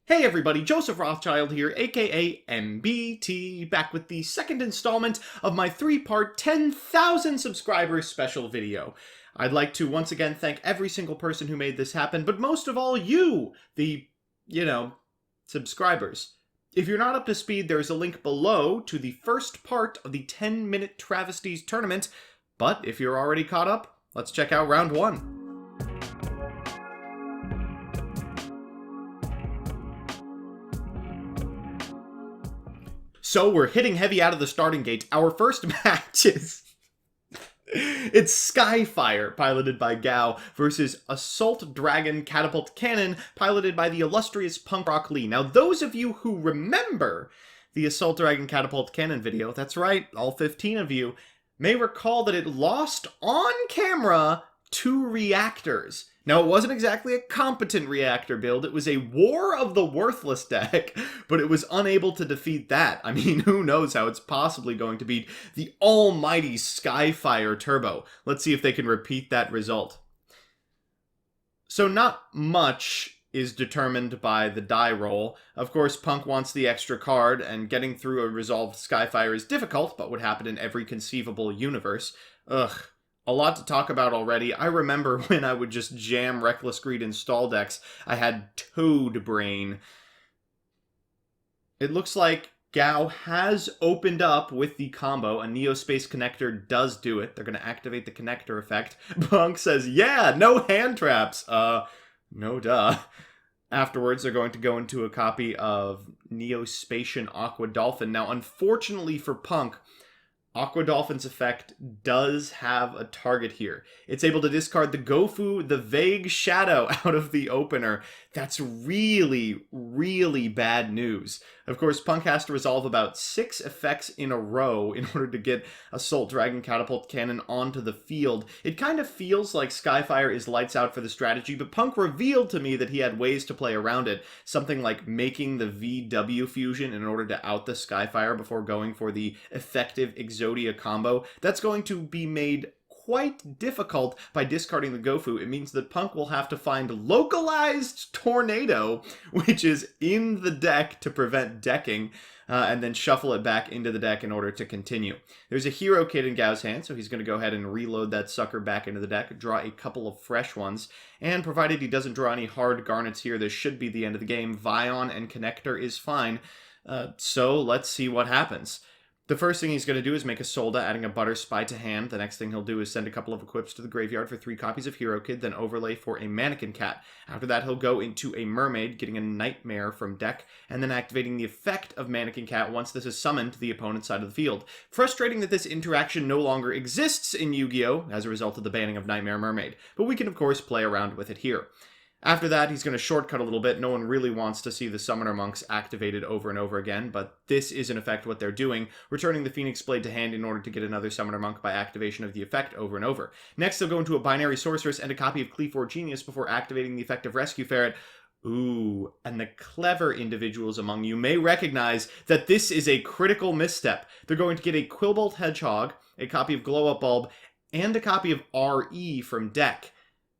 Hey everybody, Joseph Rothschild here, aka MBT, back with the second installment of my three-part 10,000 subscribers special video. I'd like to once again thank every single person who made this happen, but most of all you, the, subscribers. If you're not up to speed, there's a link below to the first part of the 10-minute Travesties tournament, but if you're already caught up, let's check out round one. So we're hitting heavy out of the starting gate. Our first match is... it's Skyfire, piloted by Gao, versus Assault Dragon Catapult Cannon, piloted by the illustrious Punk Rock Lee. Now, those of you who remember the Assault Dragon Catapult Cannon video, that's right, all 15 of you, may recall that it lost on camera 2 reactors. Now, it wasn't exactly a competent reactor build, it was a War of the Worthless deck, but it was unable to defeat that. I mean, who knows how it's possibly going to beat the almighty Skyfire Turbo. Let's see if they can repeat that result. So not much is determined by the die roll. Of course, Punk wants the extra card, and getting through a resolved Skyfire is difficult, but would happen in every conceivable universe. Ugh. A lot to talk about already. I remember when I would just jam Reckless Greed in stall decks, I had Toad Brain. It looks like Gao has opened up with the combo. A Neospace Connector does do it. They're going to activate the Connector effect. Punk says, yeah, no hand traps. No duh. Afterwards, they're going to go into a copy of Neospatian Aqua Dolphin. Now, unfortunately for Punk, Aqua Dolphin's effect does have a target here. It's able to discard the Gofu, the Vague Shadow, out of the opener. That's really, really bad news. Of course, Punk has to resolve about 6 effects in a row in order to get Assault Dragon Catapult Cannon onto the field. It kind of feels like Skyfire is lights out for the strategy, but Punk revealed to me that he had ways to play around it. Something like making the VW fusion in order to out the Skyfire before going for the effective Exodia combo. That's going to be made quite difficult by discarding the Gofu. It means that Punk will have to find Localized Tornado, which is in the deck to prevent decking, and then shuffle it back into the deck in order to continue. There's a Hero Kit in Gao's hand, so he's going to go ahead and reload that sucker back into the deck, draw a couple of fresh ones, and provided he doesn't draw any hard garnets here, this should be the end of the game. Vion and Connector is fine, so let's see what happens. The first thing he's going to do is make a Solda, adding a Butter Spy to hand. The next thing he'll do is send a couple of equips to the graveyard for 3 copies of Hero Kid, then overlay for a Mannequin Cat. After that, he'll go into a Mermaid, getting a Nightmare from deck, and then activating the effect of Mannequin Cat once this is summoned to the opponent's side of the field. Frustrating that this interaction no longer exists in Yu-Gi-Oh! As a result of the banning of Nightmare Mermaid, but we can of course play around with it here. After that, he's going to shortcut a little bit. No one really wants to see the Summoner Monks activated over and over again, but this is in effect what they're doing, returning the Phoenix Blade to hand in order to get another Summoner Monk by activation of the effect over and over. Next, they'll go into a Binary Sorceress and a copy of Cleafor Genius before activating the effect of Rescue Ferret. Ooh, and the clever individuals among you may recognize that this is a critical misstep. They're going to get a Quillbolt Hedgehog, a copy of Glow Up Bulb, and a copy of RE from deck.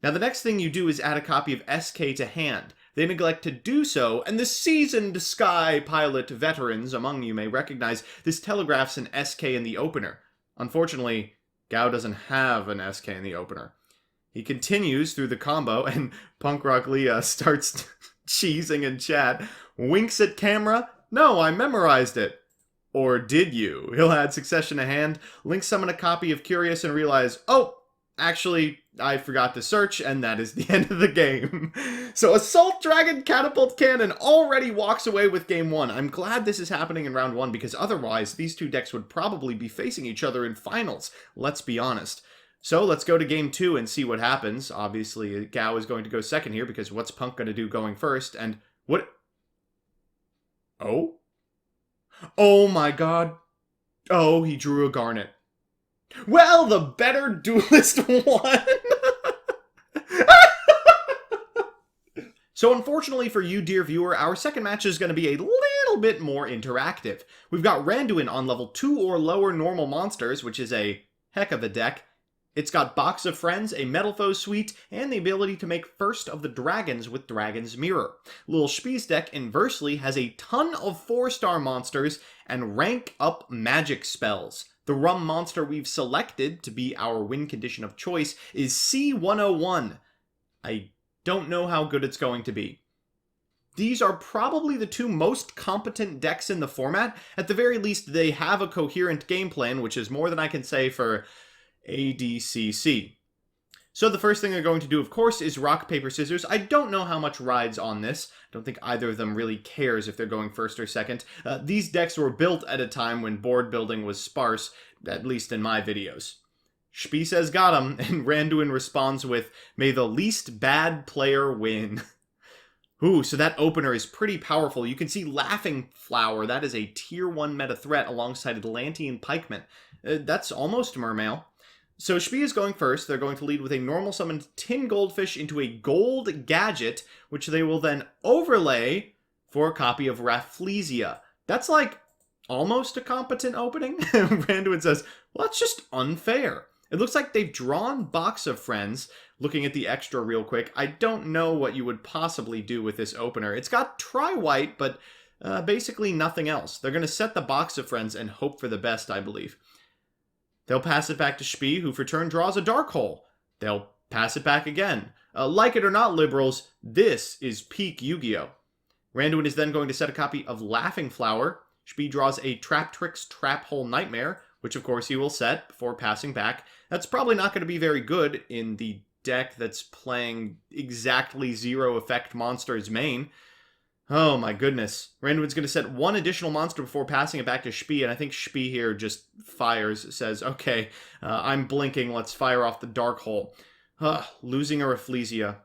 Now, the next thing you do is add a copy of SK to hand. They neglect to do so, and the seasoned Sky Pilot veterans among you may recognize this telegraphs an SK in the opener. Unfortunately, Gao doesn't have an SK in the opener. He continues through the combo, and Punk Rock Leah starts cheesing in chat. Winks at camera? No, I memorized it. Or did you? He'll add Succession to hand, link summon a copy of Curious, and realize, oh, actually, I forgot to search, and that is the end of the game. So Assault Dragon Catapult Cannon already walks away with game 1. I'm glad this is happening in round 1, because otherwise these two decks would probably be facing each other in finals, let's be honest. So let's go to game 2 and see what happens. Obviously, Gao is going to go second here, because what's Punk going to do going first, and what... Oh? Oh my god. Oh, he drew a Garnet. Well, the better duelist won! So unfortunately for you, dear viewer, our second match is going to be a little bit more interactive. We've got Randleman on level 2 or lower normal monsters, which is a heck of a deck, It's got Box of Friends, a Metal Foe suite, and the ability to make First of the Dragons with Dragon's Mirror. Little Spea's deck, inversely, has a ton of 4-star monsters and rank up magic spells. The rum monster we've selected to be our win condition of choice is C101. I don't know how good it's going to be. These are probably the two most competent decks in the format. At the very least, they have a coherent game plan, which is more than I can say for ADCC. So the first thing they're going to do, of course, is rock, paper, scissors. I don't know how much rides on this. I don't think either of them really cares if they're going first or second. These decks were built at a time when board building was sparse, at least in my videos. Spee says got him, and Randuin responds with, may the least bad player win. Ooh, so that opener is pretty powerful. You can see Laughing Flower. That is a tier 1 meta threat alongside Atlantean Pikeman. That's almost Mermail. So Spee is going first. They're going to lead with a normal summoned Tin Goldfish into a gold gadget, which they will then overlay for a copy of Rafflesia. That's like almost a competent opening. Randuin says, well, that's just unfair. It looks like they've drawn Box of Friends. Looking at the extra real quick, I don't know what you would possibly do with this opener. It's got Tri-White, but basically nothing else. They're going to set the Box of Friends and hope for the best, I believe. They'll pass it back to Spee, who for turn draws a Dark Hole. They'll pass it back again. Like it or not, liberals, this is peak Yu-Gi-Oh! Randuin is then going to set a copy of Laughing Flower. Spee draws a Traptrix Trap Hole Nightmare, which of course he will set before passing back. That's probably not going to be very good in the deck that's playing exactly 0 effect monsters main. Oh my goodness. Randuin's going to set one additional monster before passing it back to Spee, and I think Spee here just fires, says, okay, I'm blinking, let's fire off the Dark Hole. Losing a Rafflesia.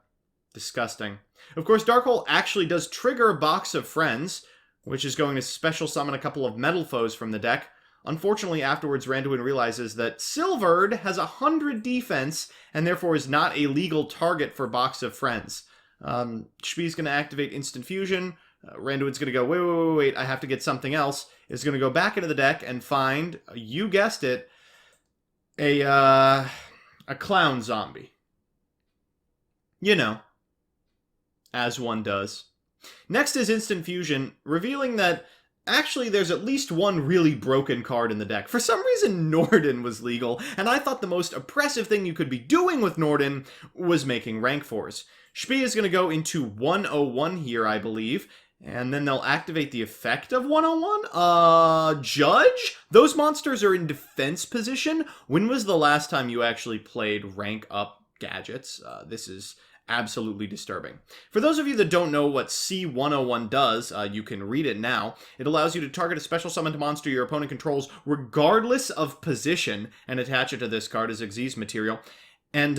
Disgusting. Of course, Dark Hole actually does trigger a Box of Friends, which is going to special summon a couple of Metal Foes from the deck. Unfortunately, afterwards, Randuin realizes that Silvered has 100 defense, and therefore is not a legal target for Box of Friends. Spee's going to activate Instant Fusion. Randuin's going to go, wait, I have to get something else. Is going to go back into the deck and find, you guessed it, a clown zombie. You know, as one does. Next is Instant Fusion, revealing that actually, there's at least one really broken card in the deck. For some reason, Norden was legal, and I thought the most oppressive thing you could be doing with Norden was making rank 4s. Spee is going to go into 101 here, I believe, and then they'll activate the effect of 101? Judge? Those monsters are in defense position? When was the last time you actually played rank up gadgets? This is absolutely disturbing. For those of you that don't know what C101 does, you can read it now. It allows you to target a special summoned monster your opponent controls regardless of position and attach it to this card as Xyz material. And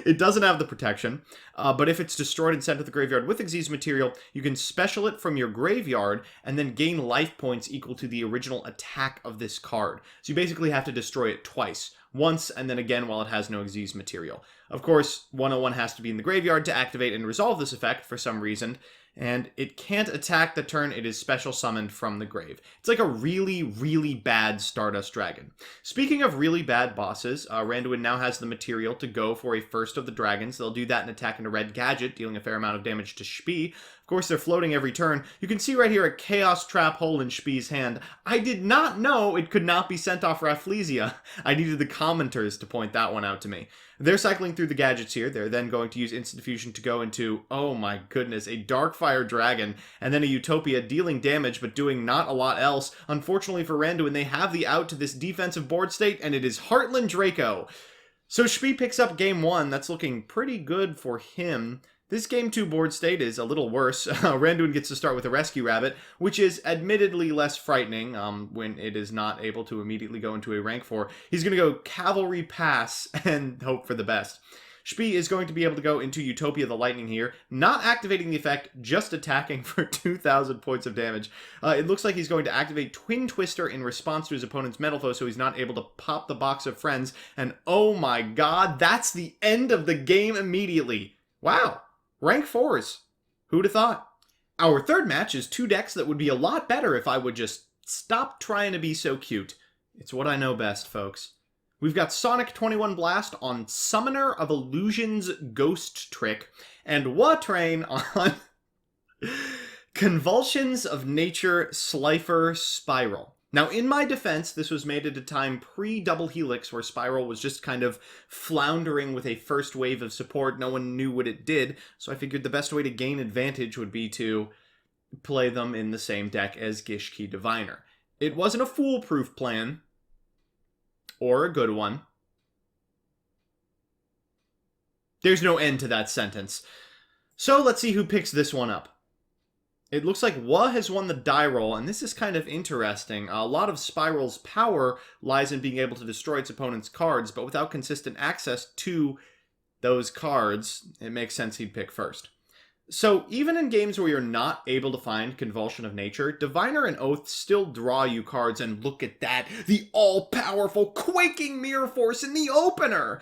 it doesn't have the protection, but if it's destroyed and sent to the graveyard with Xyz material, you can special it from your graveyard and then gain life points equal to the original attack of this card. So you basically have to destroy it twice. Once, and then again while it has no Xyz material. Of course, 101 has to be in the graveyard to activate and resolve this effect for some reason, and it can't attack the turn it is special summoned from the grave. It's like a really, really bad Stardust Dragon. Speaking of really bad bosses, Randuin now has the material to go for a First of the Dragons. They'll do that and attack into Red Gadget, dealing a fair amount of damage to Spee. Of course, they're floating every turn. You can see right here a Chaos Trap Hole in Spee's hand. I did not know it could not be sent off Rafflesia. I needed the commenters to point that one out to me. They're cycling through the gadgets here. They're then going to use Instant Fusion to go into, oh my goodness, a Darkfire Dragon, and then a Utopia, dealing damage but doing not a lot else. Unfortunately for Randuin, they have the out to this defensive board state, and it is Heartland Draco. So Spee picks up game 1. That's looking pretty good for him. This game 2 board state is a little worse. Randuin gets to start with a Rescue Rabbit, which is admittedly less frightening when it is not able to immediately go into a rank 4. He's going to go Cavalry Pass and hope for the best. Spee is going to be able to go into Utopia the Lightning here, not activating the effect, just attacking for 2,000 points of damage. It looks like he's going to activate Twin Twister in response to his opponent's Metal Foe, so he's not able to pop the Box of Friends. And oh my god, that's the end of the game immediately. Wow. Rank 4s. Who'd have thought? Our third match is two decks that would be a lot better if I would just stop trying to be so cute. It's what I know best, folks. We've got Sonic 21 Blast on Summoner of Illusions Ghost Trick, and Train on Convulsions of Nature Slifer Spiral. Now, in my defense, this was made at a time pre-Double Helix, where Spiral was just kind of floundering with a first wave of support. No one knew what it did, so I figured the best way to gain advantage would be to play them in the same deck as Gishki Diviner. It wasn't a foolproof plan, or a good one. There's no end to that sentence. So let's see who picks this one up. It looks like Wa has won the die roll, and this is kind of interesting. A lot of Spiral's power lies in being able to destroy its opponent's cards, but without consistent access to those cards, it makes sense he'd pick first. So even in games where you're not able to find Convulsion of Nature, Diviner and Oath still draw you cards, and look at that, the all-powerful Quaking Mirror Force in the opener!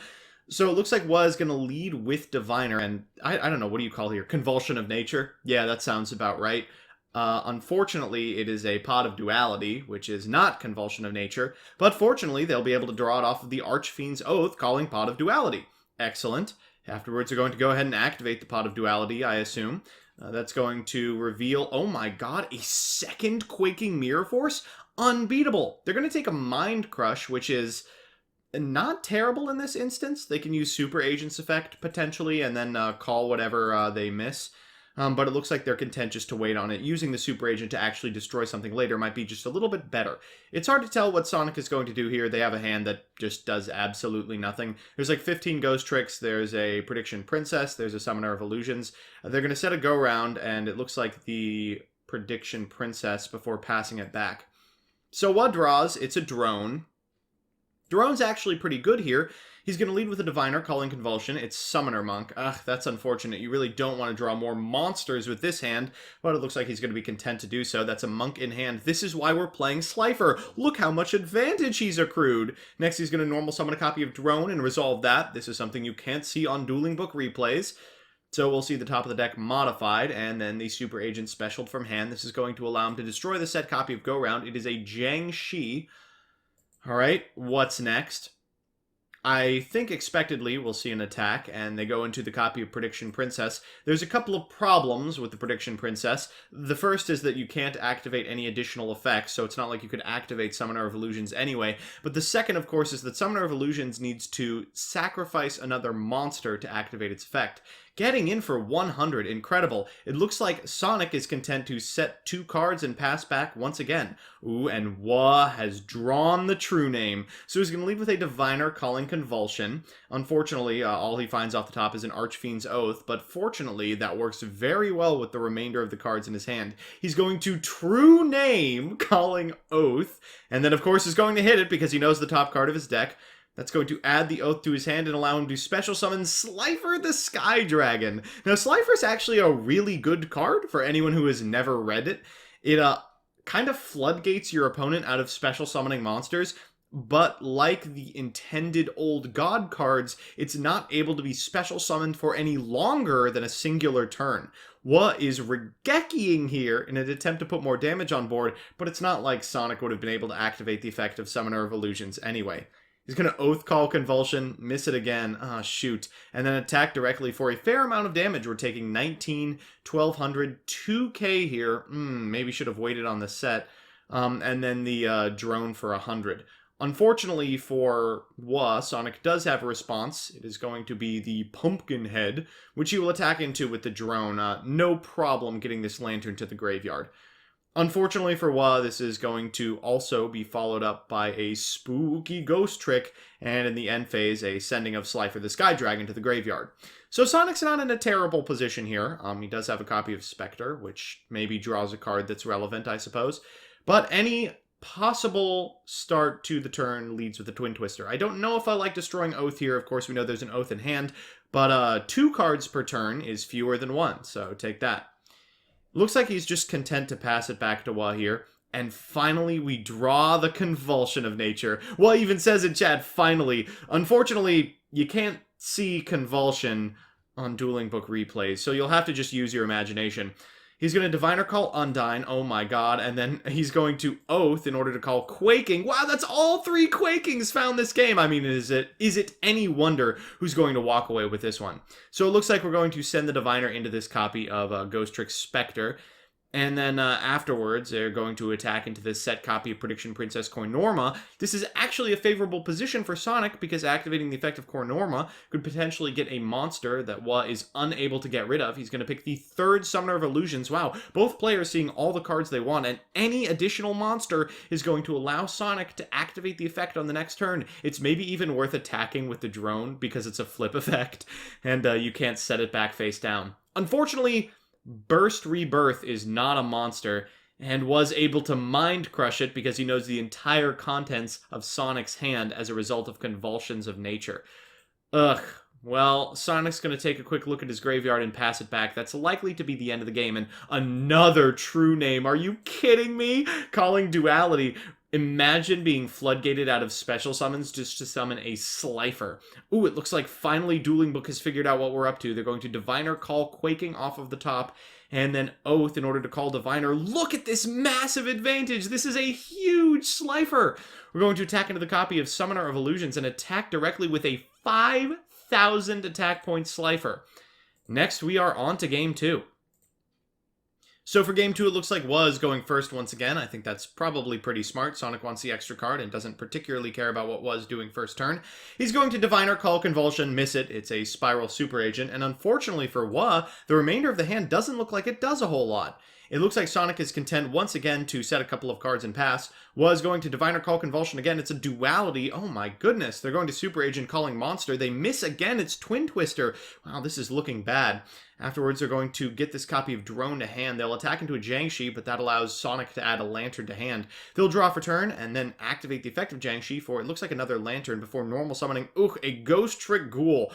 So it looks like Wa is going to lead with Diviner, and I don't know, what do you call here? Convulsion of Nature? Yeah, that sounds about right. Unfortunately, it is a Pot of Duality, which is not Convulsion of Nature, but fortunately, they'll be able to draw it off of the Archfiend's Oath, calling Pot of Duality. Excellent. Afterwards, they're going to go ahead and activate the Pot of Duality, I assume. That's going to reveal, oh my god, a second Quaking Mirror Force? Unbeatable. They're going to take a Mind Crush, which is not terrible in this instance. They can use Super Agent's effect, potentially, and then call whatever they miss. But it looks like they're content just to wait on it. Using the Super Agent to actually destroy something later might be just a little bit better. It's hard to tell what Sonic is going to do here. They have a hand that just does absolutely nothing. There's like 15 Ghost Tricks. There's a Prediction Princess. There's a Summoner of Illusions. They're going to set a go-round, and it looks like the Prediction Princess before passing it back. So what draws? It's a Drone. Drone's actually pretty good here. He's going to lead with a Diviner, calling Convulsion. It's Summoner Monk. Ugh, that's unfortunate. You really don't want to draw more monsters with this hand, but it looks like he's going to be content to do so. That's a Monk in hand. This is why we're playing Slifer. Look how much advantage he's accrued. Next, he's going to normal summon a copy of Drone and resolve that. This is something you can't see on Dueling Book replays. So we'll see the top of the deck modified, and then the Super Agent specialed from hand. This is going to allow him to destroy the set copy of Go Round. It is a Jiangshi. Alright, what's next? I think expectedly we'll see an attack, and they go into the copy of Prediction Princess. There's a couple of problems with the Prediction Princess. The first is that you can't activate any additional effects, so it's not like you could activate Summoner of Illusions anyway. But the second, of course, is that Summoner of Illusions needs to sacrifice another monster to activate its effect. Getting in for 100, incredible. It looks like Sonic is content to set 2 cards and pass back once again. Ooh, and Wa has drawn the true name. So he's going to lead with a Diviner, calling Convulsion. Unfortunately, all he finds off the top is an Archfiend's Oath, but fortunately, that works very well with the remainder of the cards in his hand. He's going to True Name, calling Oath, and then of course is going to hit it because he knows the top card of his deck. That's going to add the Oath to his hand and allow him to special summon Slifer the Sky Dragon. Now, Slifer's actually a really good card for anyone who has never read it. It kind of floodgates your opponent out of special summoning monsters, but like the intended Old God cards, it's not able to be special summoned for any longer than a singular turn. Wa is Regekiing here in an attempt to put more damage on board, but it's not like Sonic would have been able to activate the effect of Summoner of Illusions anyway. He's going to Oath Call Convulsion, miss it again, shoot, and then attack directly for a fair amount of damage. We're taking 19, 1200, 2k here. Maybe should have waited on the set. And then the Drone for 100. Unfortunately for Wa, Sonic does have a response. It is going to be the Pumpkin Head, which he will attack into with the Drone. No problem getting this Lantern to the graveyard. Unfortunately for Wa, this is going to also be followed up by a spooky Ghost Trick, and in the end phase, a sending of Slifer the Sky Dragon to the graveyard. So Sonic's not in a terrible position here. He does have a copy of Spectre, which maybe draws a card that's relevant, I suppose. But any possible start to the turn leads with a Twin Twister. I don't know if I like destroying Oath here. Of course, we know there's an Oath in hand, but 2 cards per turn is fewer than 1, so take that. Looks like he's just content to pass it back to Wa here. And finally, we draw the Convulsion of Nature. Wa even says in chat, finally. Unfortunately, you can't see Convulsion on Dueling Book replays, so you'll have to just use your imagination. He's going to Diviner Call Undyne, oh my god, and then he's going to Oath in order to call Quaking. Wow, that's all 3 Quakings found this game. I mean, is it any wonder who's going to walk away with this one? So it looks like we're going to send the Diviner into this copy of Ghost Trick Spectre. And then afterwards, they're going to attack into this set copy of Prediction Princess Koinorma. This is actually a favorable position for Sonic because activating the effect of Koinorma could potentially get a monster that Wa is unable to get rid of. He's going to pick the 3rd Summoner of Illusions. Wow, both players seeing all the cards they want, and any additional monster is going to allow Sonic to activate the effect on the next turn. It's maybe even worth attacking with the drone because it's a flip effect, and you can't set it back face down. Unfortunately, Burst Rebirth is not a monster, and was able to mind crush it because he knows the entire contents of Sonic's hand as a result of Convulsions of Nature. Ugh. Well, Sonic's going to take a quick look at his graveyard and pass it back. That's likely to be the end of the game, and another true name. Are you kidding me? Calling Duality. Imagine being floodgated out of special summons just to summon a Slifer. Ooh, it looks like finally Dueling Book has figured out what we're up to. They're going to Diviner Call Quaking off of the top, and then Oath in order to call Diviner. Look at this massive advantage! This is a huge Slifer! We're going to attack into the copy of Summoner of Illusions and attack directly with a 5,000 attack point Slifer. Next, we are on to Game 2. So for Game 2, it looks like Wa is going first once again. I think that's probably pretty smart. Sonic wants the extra card and doesn't particularly care about what Wa is doing first turn. He's going to Diviner Call Convulsion, miss it. It's a Spiral Super Agent, and unfortunately for Wa, the remainder of the hand doesn't look like it does a whole lot. It looks like Sonic is content once again to set a couple of cards and pass. Was going to Diviner Call Convulsion again. It's a duality. Oh my goodness. They're going to Super Agent calling Monster. They miss again. It's Twin Twister. Wow, this is looking bad. Afterwards, they're going to get this copy of Drone to hand. They'll attack into a Jiangshi, but that allows Sonic to add a Lantern to hand. They'll draw for turn and then activate the effect of Jiangshi for it looks like another Lantern before normal summoning. Ooh, a Ghost Trick Ghoul.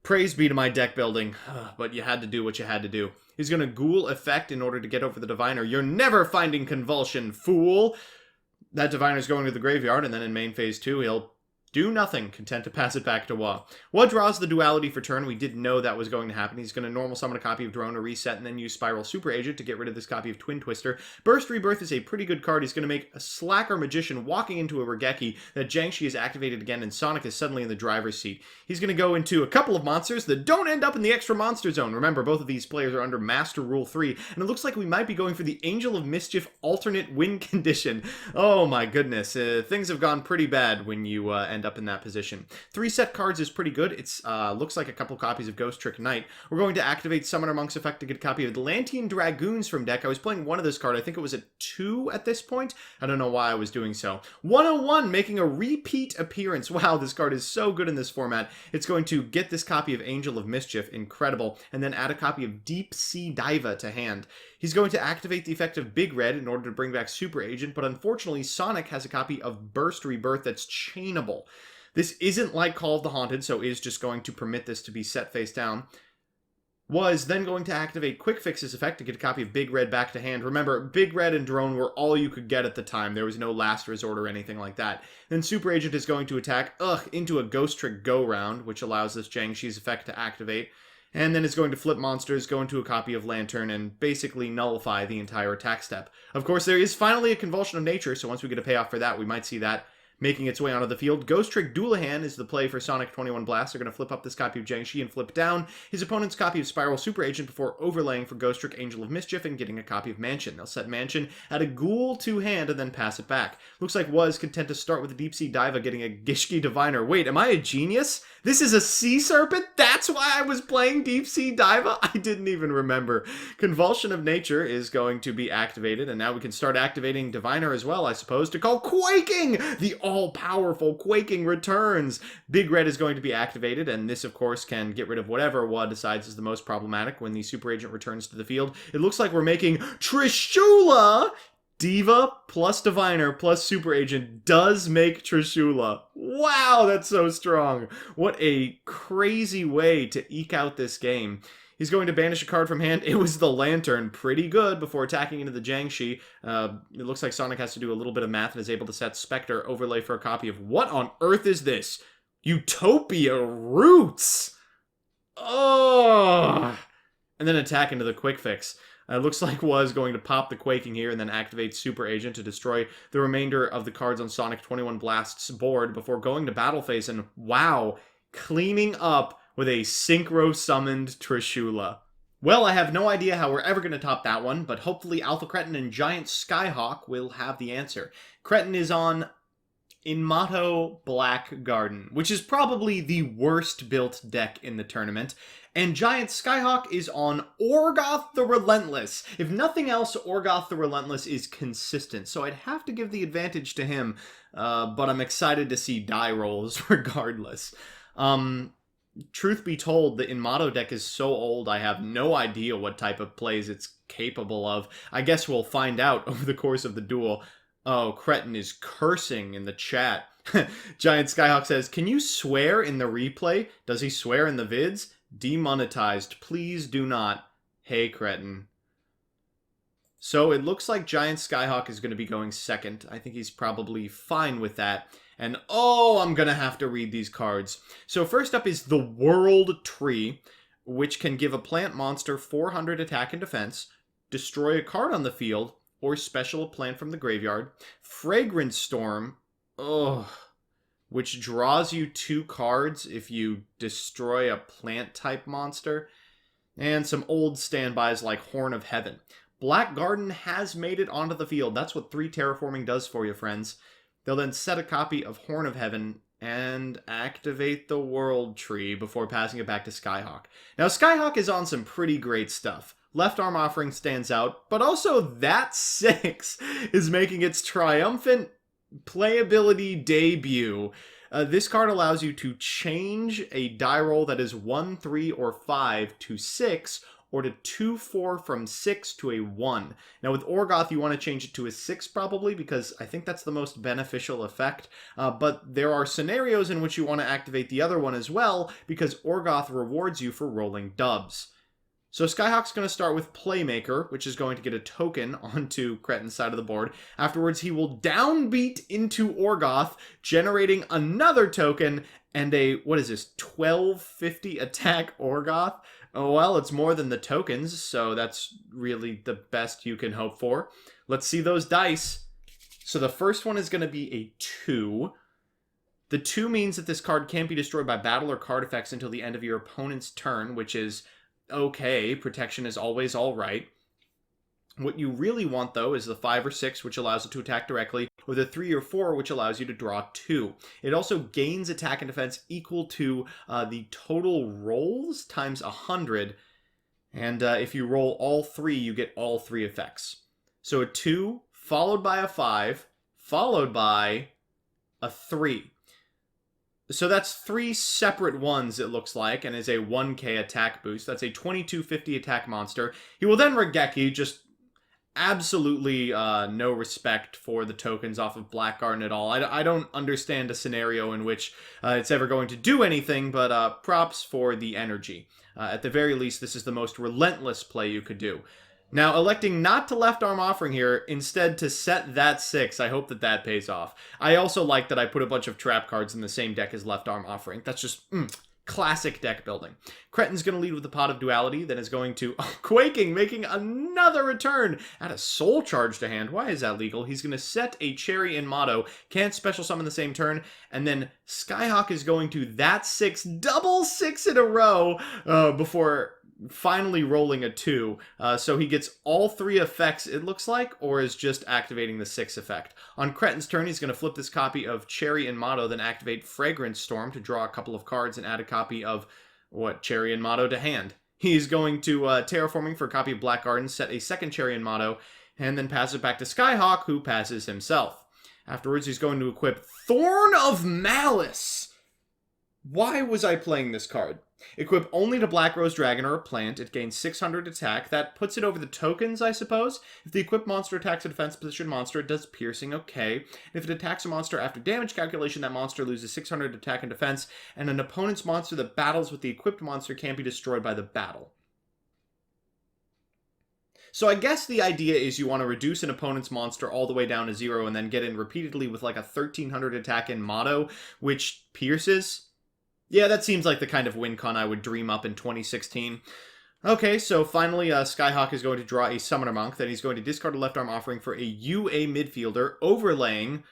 Praise be to my deck building, but you had to do what you had to do. He's going to Ghoul effect in order to get over the Diviner. You're never finding Convulsion, fool! That Diviner's going to the graveyard, and then in main phase 2, he'll do nothing, content to pass it back to Wa. Wa draws the duality for turn. We did know that was going to happen. He's going to normal summon a copy of Drone to reset and then use Spiral Super Agent to get rid of this copy of Twin Twister. Burst Rebirth is a pretty good card. He's going to make a Slacker Magician walking into a Regeki. That Jiangshi is activated again and Sonic is suddenly in the driver's seat. He's going to go into a couple of monsters that don't end up in the extra monster zone. Remember, both of these players are under Master Rule 3, and it looks like we might be going for the Angel of Mischief alternate win condition. Oh my goodness. Things have gone pretty bad when you end up in that position. 3 set cards is pretty good. It's looks like a couple copies of Ghost Trick Knight. We're going to activate Summoner Monk's effect to get a copy of the Atlantean Dragoons from deck. I was playing one of this card. I think it was a 2 at this point. I don't know why I was doing so. 101 making a repeat appearance. Wow, this card is so good in this format. It's going to get this copy of Angel of Mischief, incredible, and then add a copy of Deep Sea Diva to hand. He's going to activate the effect of Big Red in order to bring back Super Agent, but unfortunately Sonic has a copy of Burst Rebirth that's chainable. This isn't like Call of the Haunted, so is just going to permit this to be set face down. Was then going to activate Quick Fix's effect to get a copy of Big Red back to hand. Remember, Big Red and Drone were all you could get at the time. There was no last resort or anything like that. Then Super Agent is going to attack, into a Ghost Trick Go Round, which allows this Jiangshi's effect to activate. And then it's going to flip monsters, go into a copy of Lantern, and basically nullify the entire attack step. Of course, there is finally a Convulsion of Nature, so once we get a payoff for that, we might see that making its way onto the field. Ghost Trick Dualahan is the play for Sonic 21 Blast. They're going to flip up this copy of Jiangshi and flip down his opponent's copy of Spiral Super Agent before overlaying for Ghost Trick Angel of Mischief and getting a copy of Mansion. They'll set Mansion at a Ghoul to hand and then pass it back. Looks like Was content to start with a Deep Sea Diva getting a Gishki Diviner. Wait, am I a genius? This is a Sea Serpent? That's why I was playing Deep Sea Diva? I didn't even remember. Convulsion of Nature is going to be activated, and now we can start activating Diviner as well, I suppose, to call Quaking! The all-powerful Quaking returns. Big Red is going to be activated, and this, of course, can get rid of whatever Wa decides is the most problematic when the Super Agent returns to the field. It looks like we're making Trishula! Diva plus Diviner plus Super Agent does make Trishula. Wow, that's so strong. What a crazy way to eke out this game. He's going to banish a card from hand. It was the Lantern. Pretty good before attacking into the Jiangshi. It looks like Sonic has to do a little bit of math and is able to set Spectre, overlay for a copy of what on earth is this? Utopia Roots! Oh! and then attack into the quick fix. It looks like was going to pop the Quaking here and then activate Super Agent to destroy the remainder of the cards on Sonic 21 Blast's board before going to battle phase and, wow, cleaning up with a Synchro Summoned Trishula. Well, I have no idea how we're ever going to top that one, but hopefully Alpha Cretin and Giant Skyhawk will have the answer. Cretin is on Inmato Black Garden, which is probably the worst built deck in the tournament. And Giant Skyhawk is on Orgoth the Relentless. If nothing else, Orgoth the Relentless is consistent, so I'd have to give the advantage to him, but I'm excited to see die rolls regardless. Truth be told, the Inmato deck is so old, I have no idea what type of plays it's capable of. I guess we'll find out over the course of the duel. Oh, Cretin is cursing in the chat. Giant Skyhawk says, can you swear in the replay? Does he swear in the vids? Demonetized. Please do not. Hey, Cretin. So it looks like Giant Skyhawk is going to be going second. I think he's probably fine with that. And oh, I'm going to have to read these cards. So first up is the World Tree, which can give a plant monster 400 attack and defense, destroy a card on the field, or special a plant from the graveyard. Fragrance Storm, which draws you 2 cards if you destroy a plant-type monster. And some old standbys like Horn of Heaven. Black Garden has made it onto the field. That's what 3 terraforming does for you, friends. They'll then set a copy of Horn of Heaven and activate the World Tree before passing it back to Skyhawk. Now, Skyhawk is on some pretty great stuff. Left Arm Offering stands out, but also that 6 is making its triumphant playability debut. This card allows you to change a die roll that is 1, 3, or 5 to 6, or to 2, 4 from 6 to a 1. Now with Orgoth, you want to change it to a 6 probably, because I think that's the most beneficial effect. But there are scenarios in which you want to activate the other one as well, because Orgoth rewards you for rolling dubs. So Skyhawk's going to start with Playmaker, which is going to get a token onto Cretin's side of the board. Afterwards, he will downbeat into Orgoth, generating another token and a, what is this, 1250 attack Orgoth? Oh, well, it's more than the tokens, so that's really the best you can hope for. Let's see those dice. So the first one is going to be a 2. The 2 means that this card can't be destroyed by battle or card effects until the end of your opponent's turn, which is okay. Protection is always all right. What you really want, though, is the 5 or 6, which allows it to attack directly, or the 3 or 4, which allows you to draw 2. It also gains attack and defense equal to the total rolls times 100, and if you roll all 3, you get all 3 effects. So a 2, followed by a 5, followed by a 3. So that's 3 separate ones, it looks like, and is a 1k attack boost. That's a 2250 attack monster. He will then Regeki, just absolutely no respect for the tokens off of Black Garden at all. I don't understand a scenario in which it's ever going to do anything, but props for the energy. At the very least, this is the most relentless play you could do. Now, electing not to Left Arm Offering here, instead to set that 6, I hope that that pays off. I also like that I put a bunch of trap cards in the same deck as Left Arm Offering. That's just classic deck building. Cretin's going to lead with the Pot of Duality, then is going to... Quaking, making another return! Add a Soul Charge to hand. Why is that legal? He's going to set a Cherry in Motto, can't special summon the same turn, and then Skyhawk is going to that 6, double 6 in a row, before finally rolling a 2. So he gets all 3 effects, it looks like, or is just activating the 6 effect. On Cretin's turn, he's going to flip this copy of Cherry and Motto, then activate Fragrance Storm to draw a couple of cards and add a copy of, Cherry and Motto to hand. He's going to Terraforming for a copy of Black Garden, set a second Cherry and Motto, and then pass it back to Skyhawk, who passes himself. Afterwards, he's going to equip Thorn of Malice! Why was I playing this card? Equip only to Black Rose Dragon or a plant. It gains 600 attack. That puts it over the tokens, I suppose. If the equipped monster attacks a defense position monster, it does piercing, okay. If it attacks a monster after damage calculation, that monster loses 600 attack and defense, and an opponent's monster that battles with the equipped monster can't be destroyed by the battle. So I guess the idea is you want to reduce an opponent's monster all the way down to 0 and then get in repeatedly with like a 1300 attack in Motto, which pierces. Yeah, that seems like the kind of win con I would dream up in 2016. Okay, so finally, Skyhawk is going to draw a Summoner Monk. Then he's going to discard a left arm offering for a UA midfielder, overlaying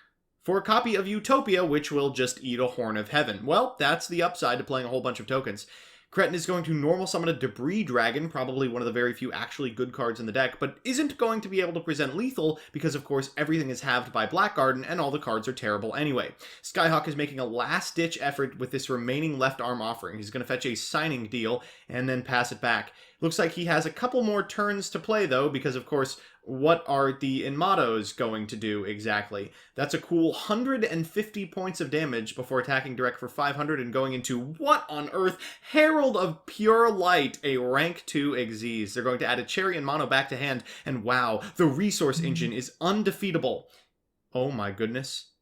for a copy of Utopia, which will just eat a Horn of Heaven. Well, that's the upside to playing a whole bunch of tokens. Cretin is going to normal summon a Debris Dragon, probably one of the very few actually good cards in the deck, but isn't going to be able to present lethal because, of course, everything is halved by Blackguard and all the cards are terrible anyway. Skyhawk is making a last-ditch effort with this remaining left arm offering. He's going to fetch a Signing Deal and then pass it back. Looks like he has a couple more turns to play, though, because, of course, what are the Inmados going to do exactly? That's a cool 150 points of damage before attacking direct for 500 and going into, what on earth? Herald of Pure Light, a rank 2 Xyz. They're going to add a Cherry and Mono back to hand, and wow, the resource engine is undefeatable. Oh my goodness.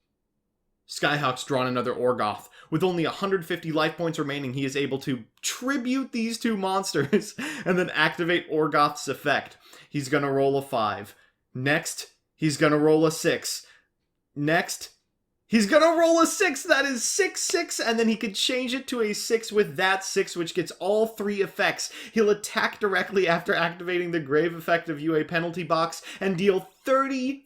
Skyhawk's drawn another Orgoth. With only 150 life points remaining, he is able to tribute these two monsters and then activate Orgoth's effect. He's going to roll a 5. Next, he's going to roll a 6. Next, he's going to roll a 6. That is 6/6, and then he could change it to a 6 with that 6, which gets all 3 effects. He'll attack directly after activating the Grave effect of UA Penalty Box and deal 50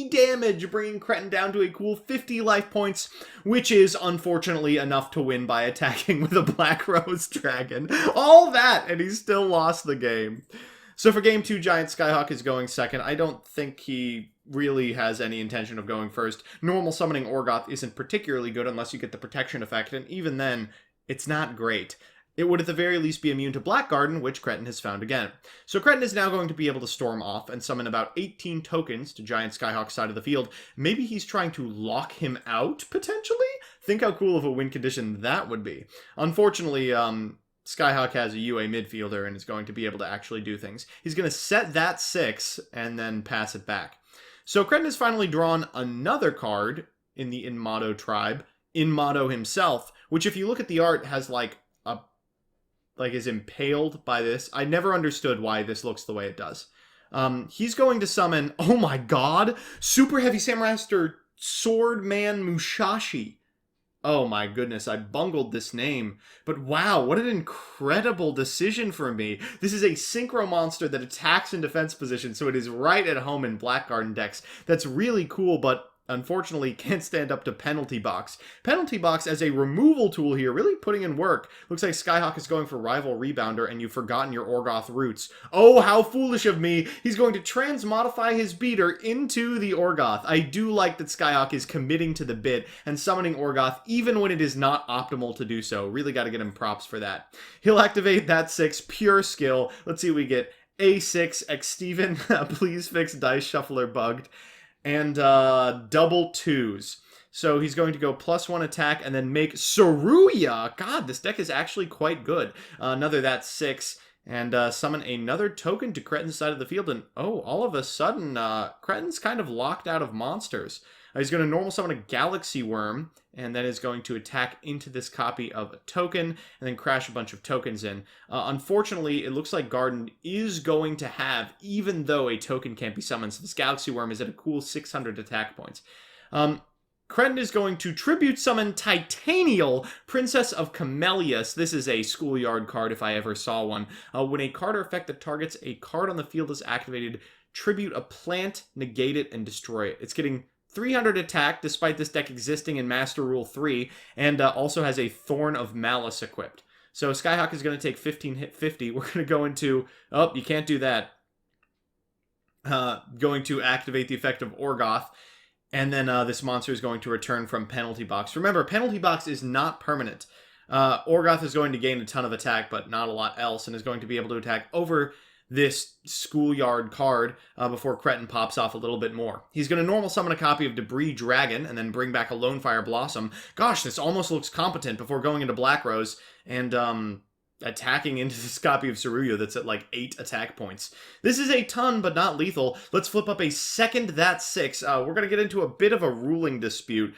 damage, bringing Cretin down to a cool 50 life points, which is unfortunately enough to win by attacking with a Black Rose Dragon. All that, and he still lost the game. So for game 2, Giant Skyhawk is going second. I don't think he really has any intention of going first. Normal summoning Orgoth isn't particularly good unless you get the protection effect, and even then, it's not great. It would at the very least be immune to Blackguard, which Cretin has found again. So Cretin is now going to be able to storm off and summon about 18 tokens to Giant Skyhawk's side of the field. Maybe he's trying to lock him out, potentially? Think how cool of a win condition that would be. Unfortunately, Skyhawk has a UA midfielder and is going to be able to actually do things. He's going to set that 6 and then pass it back. So Cretin has finally drawn another card in the Inmado tribe, Inmado himself, which if you look at the art has is impaled by this. I never understood why this looks the way it does. He's going to summon, oh my god, Super Heavy Samuraster Swordman Mushashi. Oh my goodness, I bungled this name. But wow, what an incredible decision for me. This is a synchro monster that attacks in defense position, so it is right at home in Blackguard decks. That's really cool, but unfortunately can't stand up to Penalty Box. Penalty Box as a removal tool here, really putting in work. Looks like Skyhawk is going for Rival Rebounder and you've forgotten your Orgoth roots. Oh, how foolish of me. He's going to transmodify his beater into the Orgoth. I do like that Skyhawk is committing to the bit and summoning Orgoth even when it is not optimal to do so. Really got to get him props for that. He'll activate that 6, pure skill. Let's see what we get. A6, X Steven, please fix Dice Shuffler bugged. And double 2s. So he's going to go +1 attack and then make Saruya. God, this deck is actually quite good. Another that 6. And summon another token to Cretin's side of the field. And oh, all of a sudden, Cretin's kind of locked out of monsters. He's going to normal summon a Galaxy Worm, and then is going to attack into this copy of a token, and then crash a bunch of tokens in. Unfortunately, it looks like Garden is going to have, even though a token can't be summoned, so this Galaxy Worm is at a cool 600 attack points. Cretin is going to tribute summon Titanial, Princess of Camellias. This is a schoolyard card if I ever saw one. When a card or effect that targets a card on the field is activated, tribute a plant, negate it, and destroy it. It's getting 300 attack, despite this deck existing in Master Rule 3, and also has a Thorn of Malice equipped. So Skyhawk is going to take 15 hit 50. We're going to go into... Oh, you can't do that. Going to activate the effect of Orgoth. And then this monster is going to return from Penalty Box. Remember, Penalty Box is not permanent. Orgoth is going to gain a ton of attack, but not a lot else, and is going to be able to attack over this schoolyard card before Cretin pops off a little bit more. He's going to normal summon a copy of Debris Dragon and then bring back a Lonefire Blossom. Gosh, this almost looks competent before going into Black Rose and attacking into this copy of Saruya that's at like 8 attack points. This is a ton, but not lethal. Let's flip up a second that 6. We're going to get into a bit of a ruling dispute.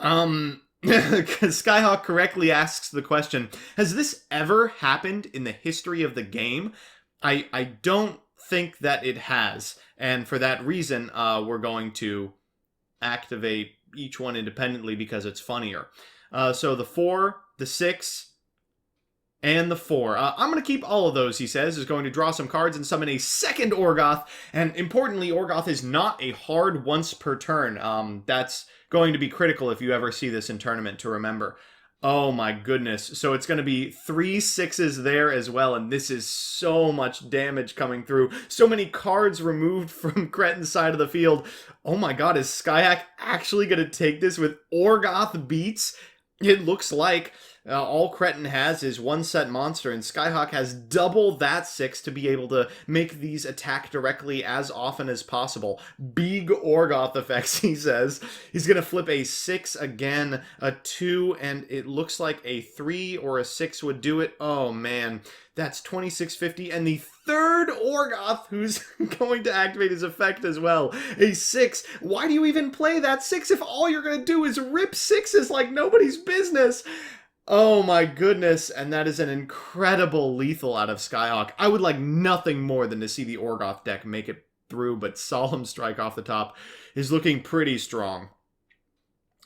Skyhawk correctly asks the question, has this ever happened in the history of the game? I don't think that it has, and for that reason, we're going to activate each one independently because it's funnier. So the 4, the 6, And the 4. I'm going to keep all of those, he says, is going to draw some cards and summon a second Orgoth. And importantly, Orgoth is not a hard once per turn. That's going to be critical if you ever see this in tournament to remember. Oh my goodness. So it's going to be 3 6s there as well, and this is so much damage coming through. So many cards removed from Cretin's side of the field. Oh my god, is Skyhawk actually going to take this with Orgoth beats? It looks like all Cretin has is 1 set monster, and Skyhawk has double that 6 to be able to make these attack directly as often as possible. Big Orgoth effects, he says. He's going to flip a 6 again, a 2, and it looks like a 3 or a 6 would do it. Oh man, that's 2650, and the third Orgoth who's going to activate his effect as well. A 6. Why do you even play that 6 if all you're going to do is rip 6s like nobody's business? Oh my goodness, and that is an incredible lethal out of Skyhawk. I would like nothing more than to see the Orgoth deck make it through, but Solemn Strike off the top is looking pretty strong.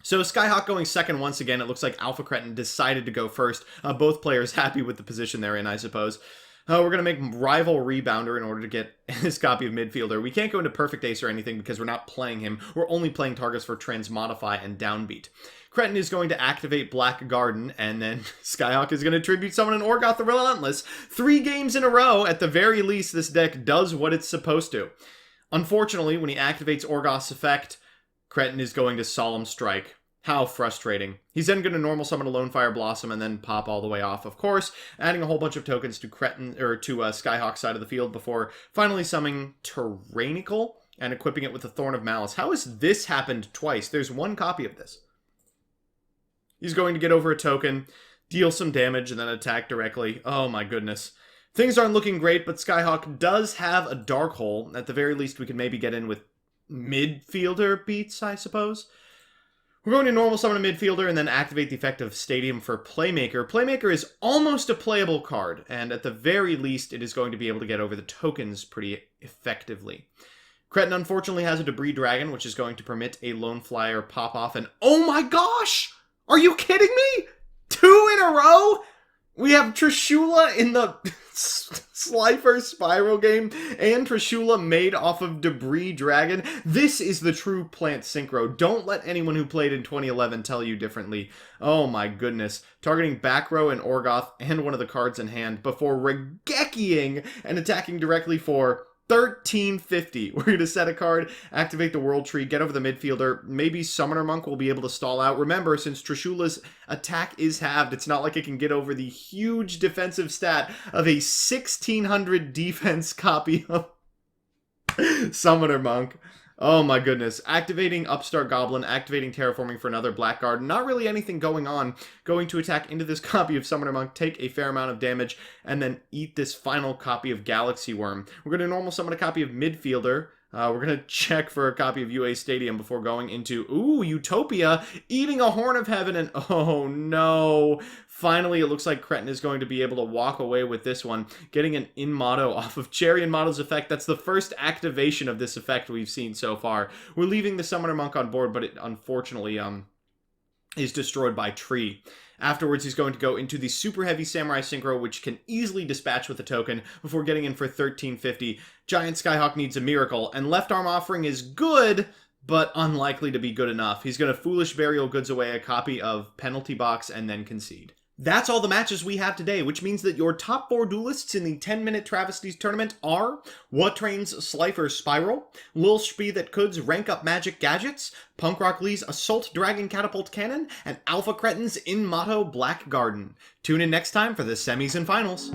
So Skyhawk going second once again. It looks like Alpha Cretin decided to go first. Both players happy with the position they're in, I suppose. We're going to make Rival Rebounder in order to get this copy of Midfielder. We can't go into Perfect Ace or anything because we're not playing him. We're only playing targets for Transmodify and Downbeat. Cretin is going to activate Black Garden, and then Skyhawk is going to tribute summon an Orgoth the Relentless. 3 games in a row, at the very least, this deck does what it's supposed to. Unfortunately, when he activates Orgoth's effect, Cretin is going to Solemn Strike. How frustrating. He's then going to normal summon a Lone Fire Blossom and then pop all the way off, of course, adding a whole bunch of tokens to Cretin or to Skyhawk's side of the field before finally summoning Tyrannical and equipping it with the Thorn of Malice. How has this happened twice? There's 1 copy of this. He's going to get over a token, deal some damage, and then attack directly. Oh my goodness. Things aren't looking great, but Skyhawk does have a Dark Hole. At the very least, we can maybe get in with Midfielder beats, I suppose. We're going to normal summon a Midfielder and then activate the effect of Stadium for Playmaker. Playmaker is almost a playable card, and at the very least, it is going to be able to get over the tokens pretty effectively. Cretin unfortunately has a Debris Dragon, which is going to permit a Lone Flyer pop-off, and oh my gosh! Are you kidding me? 2 in a row? We have Trishula in the Slifer Spiral game and Trishula made off of Debris Dragon. This is the true plant synchro. Don't let anyone who played in 2011 tell you differently. Oh my goodness. Targeting back row and Orgoth and one of the cards in hand before Regekiing and attacking directly for 1350. We're going to set a card, activate the World Tree, get over the Midfielder. Maybe Summoner Monk will be able to stall out. Remember, since Trishula's attack is halved, it's not like it can get over the huge defensive stat of a 1600 defense copy of Summoner Monk. Oh my goodness. Activating Upstart Goblin, activating Terraforming for another Blackguard. Not really anything going on. Going to attack into this copy of Summoner Monk, take a fair amount of damage, and then eat this final copy of Galaxy Worm. We're going to normal summon a copy of Midfielder. We're going to check for a copy of UA Stadium before going into, Utopia, eating a Horn of Heaven, and oh no. Finally, it looks like Cretin is going to be able to walk away with this one, getting an In-Motto off of Cherry In-Motto's effect. That's the first activation of this effect we've seen so far. We're leaving the Summoner Monk on board, but it unfortunately is destroyed by Tree. Afterwards, he's going to go into the Super Heavy Samurai Synchro, which can easily dispatch with a token before getting in for 1350. Giant Skyhawk needs a miracle, and Left Arm Offering is good, but unlikely to be good enough. He's going to Foolish Burial Goods away a copy of Penalty Box and then concede. That's all the matches we have today, which means that your top 4 duelists in the 10-minute Travesties tournament are What Trains Slifer Spiral, Lil Spee That Could's Rank Up Magic Gadgets, Punk Rock Lee's Assault Dragon Catapult Cannon, and Alpha Cretin's In-Motto Black Garden. Tune in next time for the semis and finals.